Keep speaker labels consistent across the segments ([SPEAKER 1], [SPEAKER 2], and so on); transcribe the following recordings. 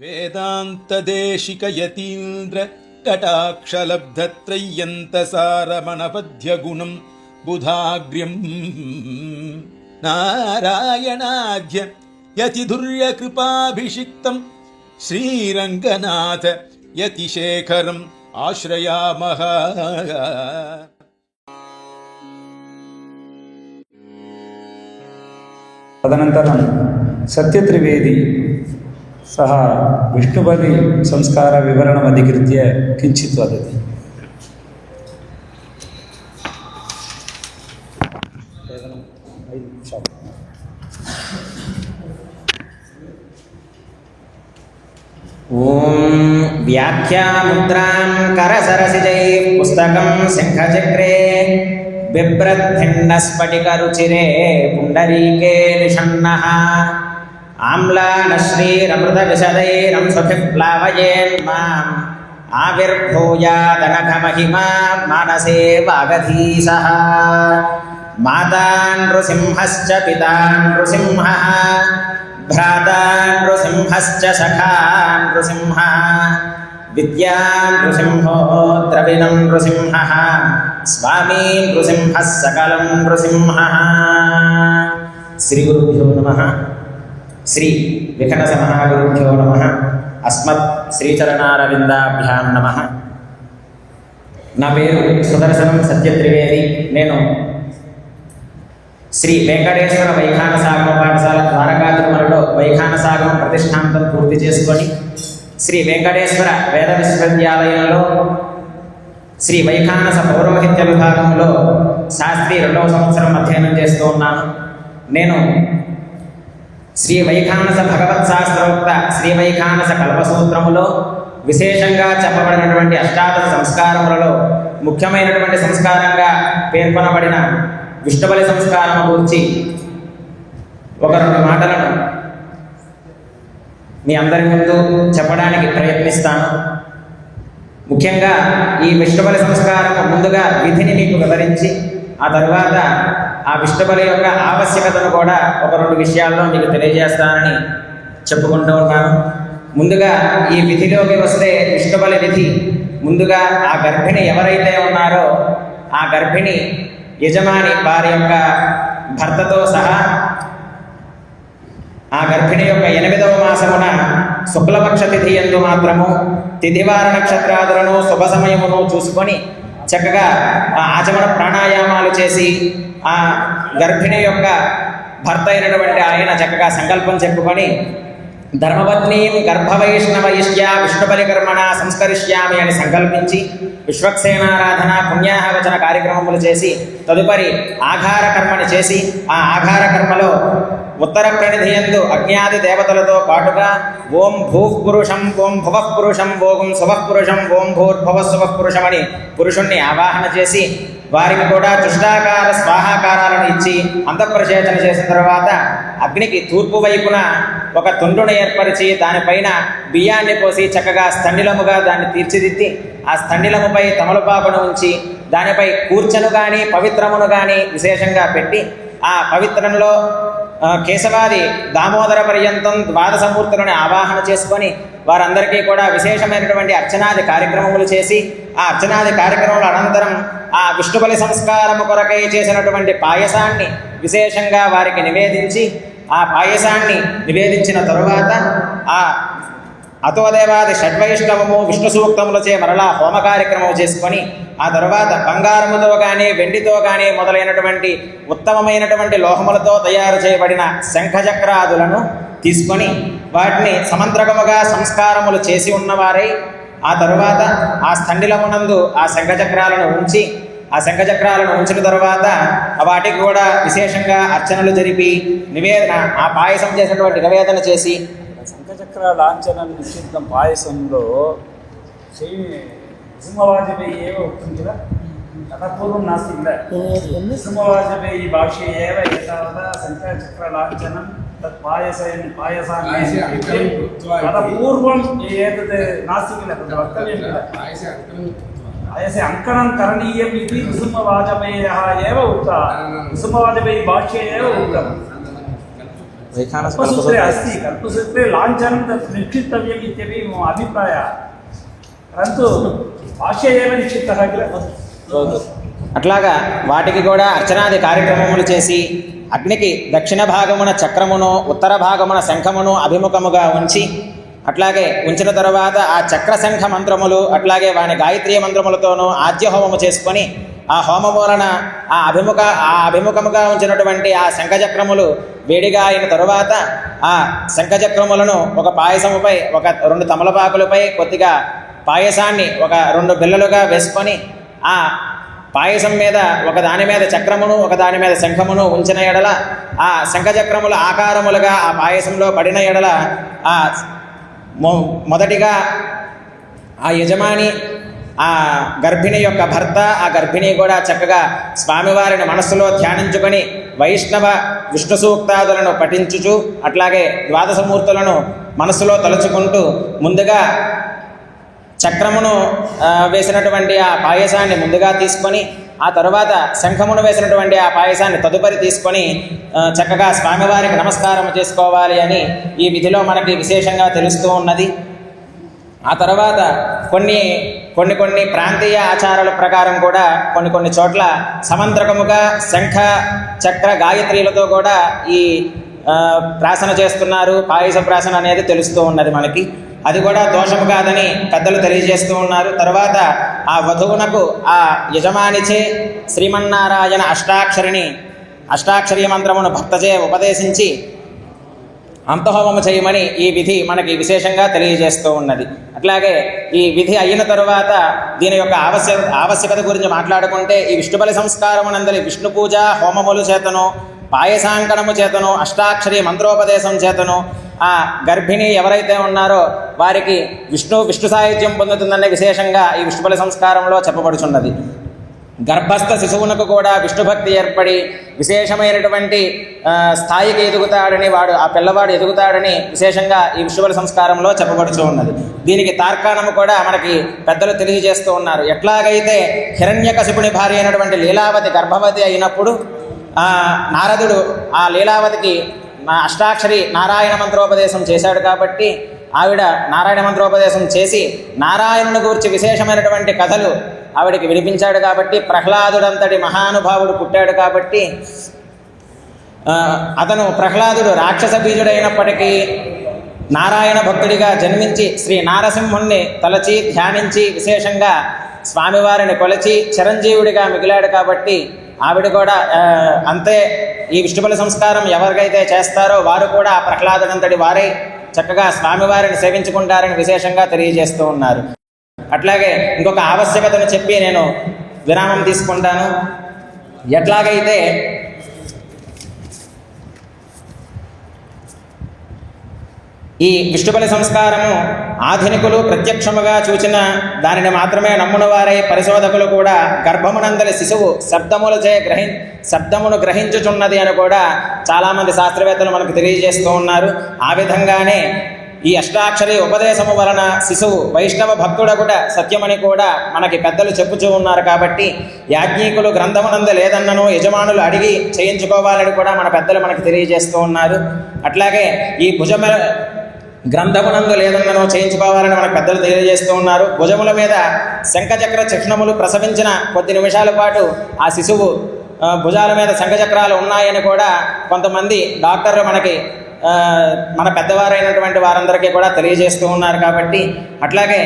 [SPEAKER 1] వేదాంతదేశిక యతీంద్ర కటాక్షలబ్ధత్రయ్యంతసారమణపద్యగుణం బుధాగ్ర్యం నారాయణాధ్య యతిధుర్యకృపాభిషిక్తం శ్రీరంగనాథ యతిశేఖరం ఆశ్రయామః.
[SPEAKER 2] తదనంతరం సత్యత్రివేది సహ విష్ణుపది సంస్కార వివరణమధికృత్య కించిత్ వదతి.
[SPEAKER 3] ఓం వ్యాఖ్యాముద్రాం కరసరసిజైః పుస్తకం శంఖచక్రే బిభ్రద్భిన్నస్ఫటికరుచిరే పుండరీకే నిషన్నః ఆమ్లానశ్రీరమృతవిశదైరంశుభిప్లావయేన్మాం ఆవిర్భూయాదనఘమహిమా మానసే వాగధీశः. మాతా నృసింహశ్చ పితా నృసింహः భ్రాతా నృసింహశ్చ సఖా నృసింహः విద్యా నృసింహో ద్రవిణం నృసింహः స్వామీ నృసింహः సకలం నృసింహः. శ్రీ గురుభ్యో నమః. శ్రీ వికనస మహాగురుభ్యో నమః. అస్మత్ శ్రీచరణారవిందాభ్యాం నమః. నా పేరు సుదర్శనం సత్యత్రివేది. నేను శ్రీ వెంకటేశ్వర వైఖానసాగమ పాఠశాల ద్వారకా తిరుమలలో వైఖానసాగమం ప్రతిష్టాంతం పూర్తి చేసుకొని శ్రీ వెంకటేశ్వర వేద విశ్వవిద్యాలయంలో శ్రీ వైఖానస పౌరోహిత్య విభాగంలో శాస్త్రి 2వ సంవత్సరం అధ్యయనం చేస్తూ ఉన్నాను. నేను శ్రీ వైఖానస భగవత్ శాస్త్రోక్త శ్రీ వైఖానస కల్పసూత్రములో విశేషంగా చెప్పబడినటువంటి అష్టాదశ సంస్కారములలో ముఖ్యమైనటువంటి సంస్కారంగా పేర్కొనబడిన విష్ణుబలి సంస్కారము గురించి ఒక 2 మాటలను మీ అందరి ముందు చెప్పడానికి ప్రయత్నిస్తాను. ముఖ్యంగా ఈ విష్ణుబలి సంస్కారము ముందుగా విధిని మీకు వివరించి ఆ తరువాత ఆ విష్ణుబలి యొక్క ఆవశ్యకతను కూడా ఒక 2 విషయాల్లో మీకు తెలియజేస్తానని చెప్పుకుంటూ ఉన్నాను. ముందుగా ఈ విధిలోకి వస్తే విష్ణుబలి విధి ముందుగా ఆ గర్భిణి ఎవరైతే ఉన్నారో ఆ గర్భిణి యజమాని వారి యొక్క భర్తతో సహా ఆ గర్భిణి యొక్క 8వ మాసమున శుక్లపక్ష తిథి యందు మాత్రము తిథివార నక్షత్రాదులను శుభ సమయమును చూసుకొని చక్కగా ఆ ఆచమన ప్రాణాయామాలు చేసి ఆ గర్భిణి యొక్క భర్త అయినటువంటి ఆయన చక్కగా సంకల్పం చెప్పుకొని ధర్మపత్నీం గర్భవైష్ణవయిష్యా విష్ణుబలి కర్మణ సంస్కరిష్యామి అని సంకల్పించి విశ్వక్సేనారాధన పుణ్యాహవచన కార్యక్రమములు చేసి తదుపరి ఆఘార కర్మని చేసి ఆ ఆఘార కర్మలో ఉత్తర ప్రణిధియందు అజ్ఞాది దేవతలతో పాటుగా ఓం భూః పురుషం ఓం భువః పురుషం ఓం శుభః పురుషం ఓం భూర్భువః శుభః పురుషం అని పురుషుణ్ణి ఆవాహన చేసి వారికి కూడా చుష్టాకార స్వాహాకారాలను ఇచ్చి అంతఃప్రసేచన చేసిన తర్వాత అగ్నికి తూర్పు వైపున ఒక తుండును ఏర్పరిచి దానిపైన బియ్యాన్ని పోసి చక్కగా స్థండిలముగా దాన్ని తీర్చిదిద్ది ఆ స్థండిలముపై తమలపాకును ఉంచి దానిపై కూర్చను కానీ పవిత్రమును కానీ విశేషంగా పెట్టి ఆ పవిత్రంలో కేశవాది దామోదర పర్యంతం 12 మూర్తులను ఆవాహన చేసుకొని వారందరికీ కూడా విశేషమైనటువంటి అర్చనాది కార్యక్రమములు చేసి ఆ అర్చనాది కార్యక్రమముల అనంతరం ఆ విష్ణుబలి సంస్కారము కొరకై చేసినటువంటి పాయసాన్ని విశేషంగా వారికి నివేదించి ఆ పాయసాన్ని నివేదించిన తరువాత ఆ అతోదేవాది షడ్వైష్ణవము విష్ణు సూక్తములచే మరలా హోమ కార్యక్రమం చేసుకొని ఆ తరువాత బంగారముతో కానీ వెండితో కానీ మొదలైనటువంటి ఉత్తమమైనటువంటి లోహములతో తయారు చేయబడిన శంఖచక్రాదులను తీసుకొని వాటిని సమంత్రకముగా సంస్కారములు చేసి ఉన్నవారై ఆ తరువాత ఆ స్థండిలమునందు ఆ శంఖచక్రాలను ఉంచి ఆ శంఖచక్రాలను ఉంచిన తరువాత వాటికి కూడా విశేషంగా అర్చనలు జరిపి నివేదన ఆ పాయసం చేసినటువంటి నివేదన చేసి
[SPEAKER 2] శంఖచక్ర లాంఛనం నిశ్చితం పాయసంలో నృసింహవాజపేయి ఏవ ఉక్తం కిల తతపూర్వం నాస్తి కిల నృసింహవాజపేయి భాష్యే ఏవ ఏతావతా శంఖచక్ర లాంఛనం తత్ పాయసాన్ని తతపూర్వం ఏతత్ నాస్తి కిల తత్ వక్తవ్యం కిల पायसे अंकनं करणीयम् इति नृसिंहवाजपेयः एव उक्तः. नृसिंहवाजपेयी भाष्ये एव उक्तम्.
[SPEAKER 3] వైఖానस
[SPEAKER 2] कल्पसूत्रे अस्ति, कल्पसूत्रे लाञ्छनं तत् निक्षिप्तव्यम् इत्यपि मम अभिप्रायः, परन्तु भाष्ये एव निक्षिप्तः किल।
[SPEAKER 3] అట్లాగా వాటికి కూడా అర్చనాది కార్యక్రమములు చేసి అగ్నికి దక్షిణ భాగమున చక్రమును ఉత్తర భాగమున శంఖమును అభిముఖముగా ఉంచి అట్లాగే ఉంచిన తర్వాత ఆ చక్ర శంఖ మంత్రములు అట్లాగే వాని గాయత్రీ మంత్రములతోనూ ఆద్య హోమము చేసుకొని ఆ హోమం వలన ఆ అభిముఖముగా ఉంచినటువంటి ఆ శంఖచక్రములు వేడిగా అయిన తరువాత ఆ శంఖచక్రములను ఒక పాయసముపై ఒక 2 తమలపాకులపై కొద్దిగా పాయసాన్ని ఒక 2 బిళ్ళలుగా వేసుకొని ఆ పాయసం మీద ఒక దాని మీద చక్రమును ఒక దాని మీద శంఖమును ఉంచిన ఎడల ఆ శంఖచక్రముల ఆకారములుగా ఆ పాయసంలో పడిన ఎడల ఆ మొదటిగా ఆ యజమాని ఆ గర్భిణి యొక్క భర్త ఆ గర్భిణి కూడా చక్కగా స్వామివారిని మనస్సులో ధ్యానించుకొని వైష్ణవ విష్ణు సూక్తాదులను పఠించుచు అట్లాగే ద్వాదశమూర్తులను మనస్సులో తలుచుకుంటూ ముందుగా చక్రమును వేసినటువంటి ఆ పాయసాన్ని ముందుగా తీసుకొని ఆ తరువాత శంఖమును వేసినటువంటి ఆ పాయసాన్ని తదుపరి తీసుకొని చక్కగా స్వామివారికి నమస్కారం చేసుకోవాలి అని ఈ విధిలో మనకి విశేషంగా తెలుస్తూ ఉన్నది. ఆ తర్వాత కొన్ని ప్రాంతీయ ఆచారాల ప్రకారం కూడా కొన్ని చోట్ల సమంత్రకముగా శంఖ చక్ర గాయత్రీలతో కూడా ఈ ప్రాసన చేస్తున్నారు. పాయస ప్రాసన అనేది తెలుస్తూ ఉన్నది మనకి. అది కూడా దోషము కాదని పెద్దలు తెలియజేస్తూ ఉన్నారు. తర్వాత ఆ వధువునకు ఆ యజమానిచే శ్రీమన్నారాయణ అష్టాక్షరీ మంత్రమును భక్తచే ఉపదేశించి అంతహోమము చేయమని ఈ విధి మనకి విశేషంగా తెలియజేస్తూ ఉన్నది. అట్లాగే ఈ విధి అయిన తరువాత దీని యొక్క ఆవశ్యకత గురించి మాట్లాడుకుంటే ఈ విష్ణుబలి సంస్కారమునందలి విష్ణు పూజ హోమములు చేతను పాయసాంకణము చేతను అష్టాక్షరి మంత్రోపదేశం చేతను ఆ గర్భిణి ఎవరైతే ఉన్నారో వారికి విష్ణు సాహిత్యం పొందుతుందనే విశేషంగా ఈ విష్ణుబలి సంస్కారంలో చెప్పబడుచున్నది. గర్భస్థ శిశువునకు కూడా విష్ణుభక్తి ఏర్పడి విశేషమైనటువంటి స్థాయికి ఎదుగుతాడని ఆ పిల్లవాడు ఎదుగుతాడని విశేషంగా ఈ విష్ణుబలి సంస్కారంలో చెప్పబడుతూ ఉన్నది. దీనికి తార్కాణము కూడా మనకి పెద్దలు తెలియజేస్తూ ఉన్నారు. ఎట్లాగైతే హిరణ్యకశిపుని భార్య అయినటువంటి లీలావతి గర్భవతి అయినప్పుడు నారదుడు ఆ లీలావతికి అష్టాక్షరి నారాయణ మంత్రోపదేశం చేశాడు కాబట్టి ఆవిడ నారాయణ మంత్రోపదేశం చేసి నారాయణుని గురించి విశేషమైనటువంటి కథలు ఆవిడికి వినిపించాడు కాబట్టి ప్రహ్లాదుడంతటి మహానుభావుడు పుట్టాడు కాబట్టి అతను ప్రహ్లాదుడు రాక్షస బీజుడైనప్పటికీ నారాయణ భక్తుడిగా జన్మించి శ్రీ నారసింహుణ్ణి తలచి ధ్యానించి విశేషంగా స్వామివారిని కొలచి చిరంజీవుడిగా మిగిలాడు కాబట్టి ఆవిడ కూడా అంతే. ఈ విష్ణుబలి సంస్కారం ఎవరికైతే చేస్తారో వారు కూడా ప్రహ్లాదుడంతటి వారై చక్కగా స్వామివారిని సేవించుకుంటారని విశేషంగా తెలియజేస్తూ ఉన్నారు. అట్లాగే ఇంకొక ఆవశ్యకతను చెప్పి నేను విరామం తీసుకుంటాను. ఎట్లాగైతే ఈ విష్ణుబలి సంస్కారము ఆధునికులు ప్రత్యక్షముగా చూచిన దానిని మాత్రమే నమ్మున వారై పరిశోధకులు కూడా గర్భమునందలి శిశువు శబ్దమును గ్రహించుచున్నది అని కూడా చాలామంది శాస్త్రవేత్తలు మనకు తెలియజేస్తూ ఉన్నారు. ఆ విధంగానే ఈ అష్టాక్షరి ఉపదేశము వలన శిశువు వైష్ణవ భక్తుడగుట సత్యమని కూడా మనకి పెద్దలు చెప్పుచూ ఉన్నారు. కాబట్టి యాజ్ఞికులు గ్రంథమునందు లేదన్నను యజమానులు అడిగి చేయించుకోవాలని కూడా మన పెద్దలు మనకు తెలియజేస్తూ ఉన్నారు. అట్లాగే ఈ గ్రంథమునందు లేదన్నను చేయించుకోవాలని మనకు పెద్దలు తెలియజేస్తూ ఉన్నారు. భుజముల మీద శంఖచక్ర చిహ్నములు ప్రసవించిన కొద్ది నిమిషాల పాటు ఆ శిశువు భుజాల మీద శంఖచక్రాలు ఉన్నాయని కూడా కొంతమంది డాక్టర్లు మనకి మన పెద్దవారైనటువంటి వారందరికీ కూడా తెలియజేస్తూ ఉన్నారు. కాబట్టి అట్లాగే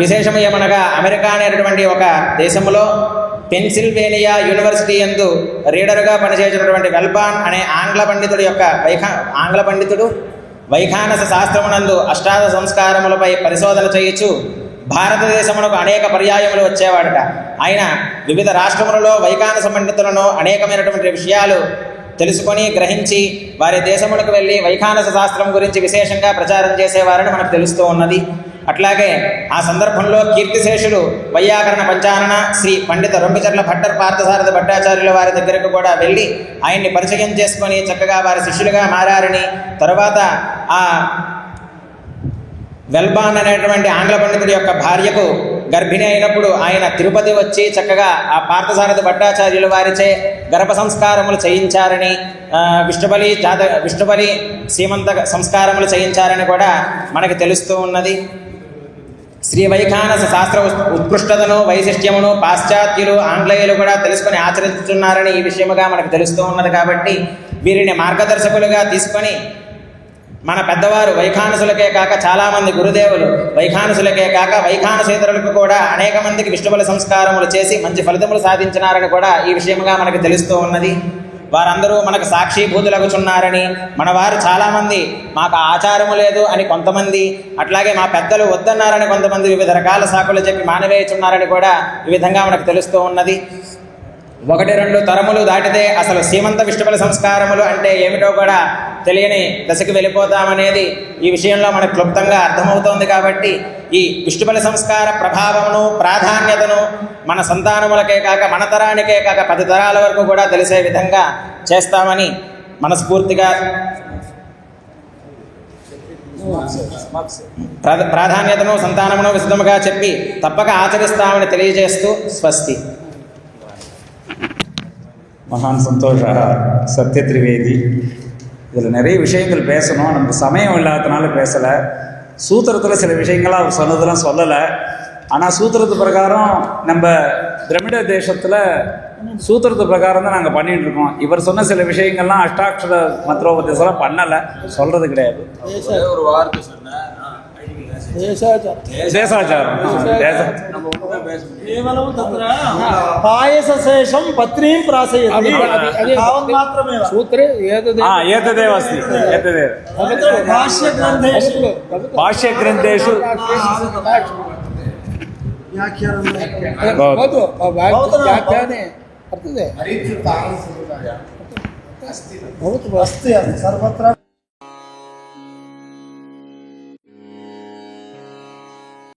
[SPEAKER 3] విశేషము ఏమనగా అమెరికా అనేటటువంటి ఒక దేశంలో పెన్సిల్వేనియా యూనివర్సిటీ యందు రీడర్గా పనిచేసినటువంటి వెల్బాన్ అనే ఆంగ్ల పండితుడు వైఖానస శాస్త్రమునందు అష్టాదశ సంస్కారములపై పరిశోధన చేయొచ్చు భారతదేశమునకు అనేక పర్యాయములు వచ్చేవాడట. ఆయన వివిధ రాష్ట్రములలో వైఖానస పండితులను అనేకమైనటువంటి విషయాలు తెలుసుకొని గ్రహించి వారి దేశములకు వెళ్ళి వైఖానస శాస్త్రం గురించి విశేషంగా ప్రచారం చేసేవారని మనకు తెలుస్తూ ఉన్నది. అట్లాగే ఆ సందర్భంలో కీర్తిశేషులు వైయాకరణ పంచానన శ్రీ పండిత రొంపిచర్ల భట్టర్ పార్థసారథి భట్టాచార్యుల వారి దగ్గరకు కూడా వెళ్ళి ఆయన్ని పరిచయం చేసుకొని చక్కగా వారి శిష్యులుగా మారారని, తరువాత ఆ వెల్బాన్ అనేటువంటి ఆంగ్ల పండితుడి యొక్క భార్యకు గర్భిణి అయినప్పుడు ఆయన తిరుపతి వచ్చి చక్కగా ఆ పార్థసారథి భట్టాచార్యుల వారిచే గర్భ సంస్కారములు చేయించారని, విష్ణుబలి సీమంత సంస్కారములు చేయించారని కూడా మనకి తెలుస్తూ ఉన్నది. శ్రీ వైఖానస శాస్త్ర ఉత్కృష్టతను వైశిష్ట్యమును పాశ్చాత్యులు ఆంగ్లేయులు కూడా తెలుసుకొని ఆచరిస్తున్నారని ఈ విషయముగా మనకు తెలుస్తూ ఉన్నది. కాబట్టి వీరిని మార్గదర్శకులుగా తీసుకొని మన పెద్దవారు వైఖానసులకే కాక చాలామంది గురుదేవులు వైఖానసులకే కాక వైఖానసేతరులకు కూడా అనేక మందికి విష్ణుబలి సంస్కారములు చేసి మంచి ఫలితములు సాధించినారని కూడా ఈ విషయముగా మనకు తెలుస్తూ ఉన్నది. వారందరూ మనకు సాక్షిభూతులగుచున్నారని, మన వారు చాలామంది మాకు ఆచారము లేదు అని కొంతమంది, అట్లాగే మా పెద్దలు వద్దన్నారని కొంతమంది వివిధ రకాల సాకులు చెప్పి మానవేయుచున్నారని కూడా ఈ విధంగా మనకు తెలుస్తూ ఉన్నది. 1-2 తరములు దాటితే అసలు సీమంత విష్ణుబలి సంస్కారములు అంటే ఏమిటో కూడా తెలియని దశకు వెళ్ళిపోతామనేది ఈ విషయంలో మనకు క్లుప్తంగా అర్థమవుతోంది. కాబట్టి ఈ విష్ణుబలి సంస్కార ప్రభావమును ప్రాధాన్యతను మన సంతానములకే కాక మన తరానికే కాక 10 తరాల వరకు కూడా తెలిసే విధంగా చేస్తామని మనస్ఫూర్తిగా ప్రాధాన్యతను సంతానమును విశదముగా చెప్పి తప్పక ఆచరిస్తామని తెలియజేస్తూ స్వస్తి.
[SPEAKER 2] மகான் சந்தோஷ சத்ய திரிவேதி. இதில் நிறைய விஷயங்கள் பேசணும், நமக்கு சமயம் இல்லாததுனால பேசலை. சூத்திரத்தில் சில விஷயங்கள்லாம் அவர் சொன்னதெல்லாம் சொல்லலை. ஆனால் சூத்திரத்து பிரகாரம் நம்ம திராமிட தேசத்தில் சூத்திரத்து பிரகாரம் தான் நாங்கள் பண்ணிகிட்டு இருக்கோம். இவர் சொன்ன சில விஷயங்கள்லாம் அஷ்டாட்சர மந்திரோபதேசம்லாம் பண்ணலை, சொல்கிறது கிடையாது.
[SPEAKER 1] ஒரு வார்த்தை சொன்னேன்,
[SPEAKER 2] தேசாச்சாரம்
[SPEAKER 4] కేవలం తత్ర పాయసశేషం పత్రీం ప్రాసయతి తావత్ మాత్రమేవ
[SPEAKER 5] సూత్రే
[SPEAKER 2] ఏతదేవ అస్తి ఏతదేవ భాష్యగ్రంథేషు
[SPEAKER 5] వ్యాఖ్యానే వర్తతే
[SPEAKER 4] అస్తి సర్వత్ర